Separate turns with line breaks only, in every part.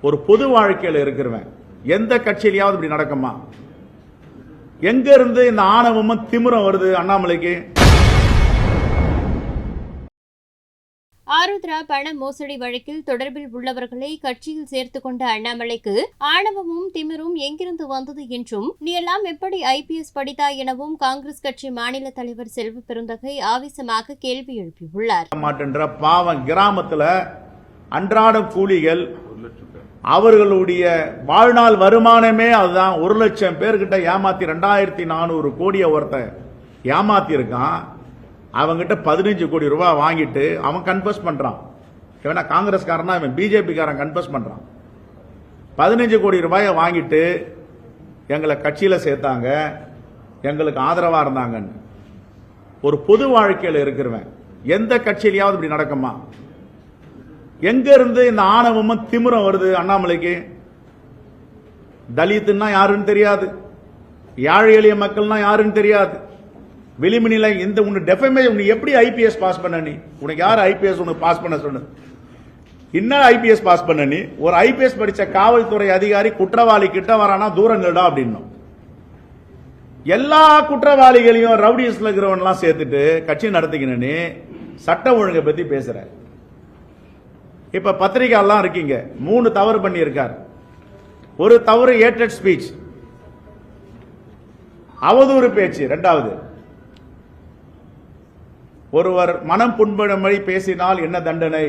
ஒரு பொது வாழ்க்கையில் இருக்கிறவன் எந்த கட்சியிலையாவது இப்படி நடக்குமா? எங்க இருந்து இந்த ஆணவமும் திமிரம் வருது அண்ணாமலைக்கு?
ஆருத்ரா பண மோசடி வழக்கில் தொடர்பில் உள்ளவர்களை கட்சியில் சேர்த்துக் கொண்ட அண்ணாமலைக்கு ஆணவமும் திமிரும் எங்கிருந்து வந்தது என்றும், நீ எல்லாம் எப்படி IPS படித்தாய் எனவும் காங்கிரஸ் கட்சி மாநில தலைவர் செல்வ பெருந்தகை ஆவேசமாக கேள்வி எழுப்பியுள்ளார்.
மாட்டேன்ற பாவம் கிராமத்துல அன்றாட கூலிகள், அவர்களுடைய வாழ்நாள் வருமானமே அதுதான். 1 லட்சம் பேர்கிட்ட ஏமாத்தி 2400 கோடியை ஒருத்தன் ஏமாத்தி இருக்கான். அவங்கிட்ட 15 கோடி ரூபாய் வாங்கிட்டு அவன் கன்ஃபஸ் பண்றான். இவனா காங்கிரஸ்காரனா, இவன் பிஜேபி காரன் கன்ஃபஸ் பண்றான். 15 கோடி ரூபாயை வாங்கிட்டு எங்களை கட்சியில சேர்த்தாங்க, எங்களுக்கு ஆதரவா இருந்தாங்கன்னு. ஒரு பொது வாழ்க்கையில் இருக்கிறவன் எந்த கட்சியிலையாவது இப்படி நடக்குமா? எங்க இருந்து இந்த ஆணவமும் திமிரம் வருது அண்ணாமலைக்கு? தலித்துன்னா யாருன்னு தெரியாது, ஏழை எளிய மக்கள்னா யாருன்னு தெரியாது. விளிம்புநிலை இந்த உன்னை டெஃபமேஷன், நீ எப்படி IPS பாஸ் பண்ண? நீ உனக்கு யார் IPS உனக்கு பாஸ் பண்ண சொன்னது? இன்னும் IPS பாஸ் பண்ண நீ? ஒரு IPS படிச்ச காவல்துறை அதிகாரி குற்றவாளி கிட்ட வரானா தூரம் நில்டா அப்படின்னும். எல்லா குற்றவாளிகளையும் ரவுடிஸ்ல இருக்கிறவன்லாம் சேர்த்துட்டு கட்சி நடத்திக்கணும். நீ சட்ட ஒழுங்கை பத்தி பேசுற. இப்ப பத்திரிகை எல்லாம் இருக்கீங்க, 3 தவறு பண்ணி இருக்கார். ஒரு தவறு ஏட்டட் ஸ்பீச், அவதூறு பேச்சு. 2வது, ஒருவர் மனம் புண்படும்படி பேசினால் என்ன தண்டனை?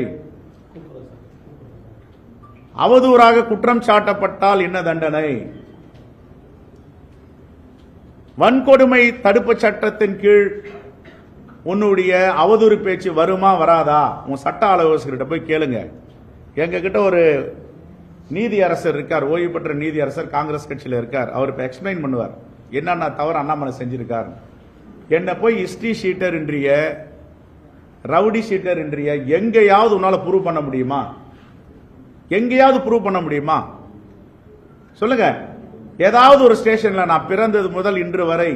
அவதூறாக குற்றம் சாட்டப்பட்டால் என்ன தண்டனை? வன்கொடுமை தடுப்பு சட்டத்தின் கீழ் உன்னுடைய அவதூறு பேச்சு வருமா வராதா? உன் சட்ட ஆலோசகர்கிட்ட போய் கேளுங்க. எங்க கிட்ட ஒரு நீதி அரசர் இருக்கார், ஓய்வு பெற்ற நீதி அரசர், காங்கிரஸ் கட்சியில் இருக்கார். அவர் இப்ப எக்ஸ்பிளைன் பண்ணுவார் என்னென்ன தவறு அண்ணாமலை செஞ்சிருக்கார். என்ன போய் ஹிஸ்டரி ஷீட்டர் இன்றிய, ரவுடி ஷீட்டர் இன்றிய எங்கேயாவது உன்னால ப்ரூவ் பண்ண முடியுமா? எங்கேயாவது ப்ரூவ் பண்ண முடியுமா? சொல்லுங்க. ஏதாவது ஒரு ஸ்டேஷன்ல நான் பிறந்தது முதல் இன்று வரை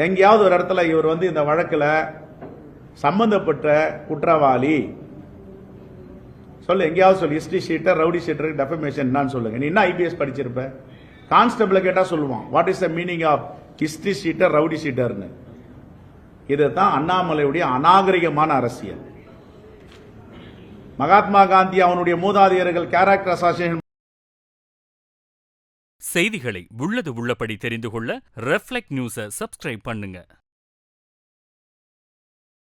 எங்கேயாவது ஒரு இடத்துல இவர் இந்த வழக்கில் சம்பந்தப்பட்ட குற்றவாளி சொல்லு, எங்கேயாவது சொல்லு. History sheeter, rowdy sheeter, defamation என்னன்னு சொல்லுங்க. நீ என்ன IPS படிச்சிருப்ப? கான்ஸ்டபிள் கேட்டா சொல்லுவான் what is the meaning of history sheeter, rowdy ஷீட்டர்னு. இதுதான் அண்ணாமலையுடைய அநாகரிகமான அரசியல். மகாத்மா காந்தி அவனுடைய மூதாதையர்கள் கேரக்டர் அசாசினேஷன்.
செய்திகளை உள்ளது உள்ளபடி தெரிந்து கொள்ள ரெஃப்ளெக்ட் நியூஸை சப்ஸ்கிரைப் பண்ணுங்க.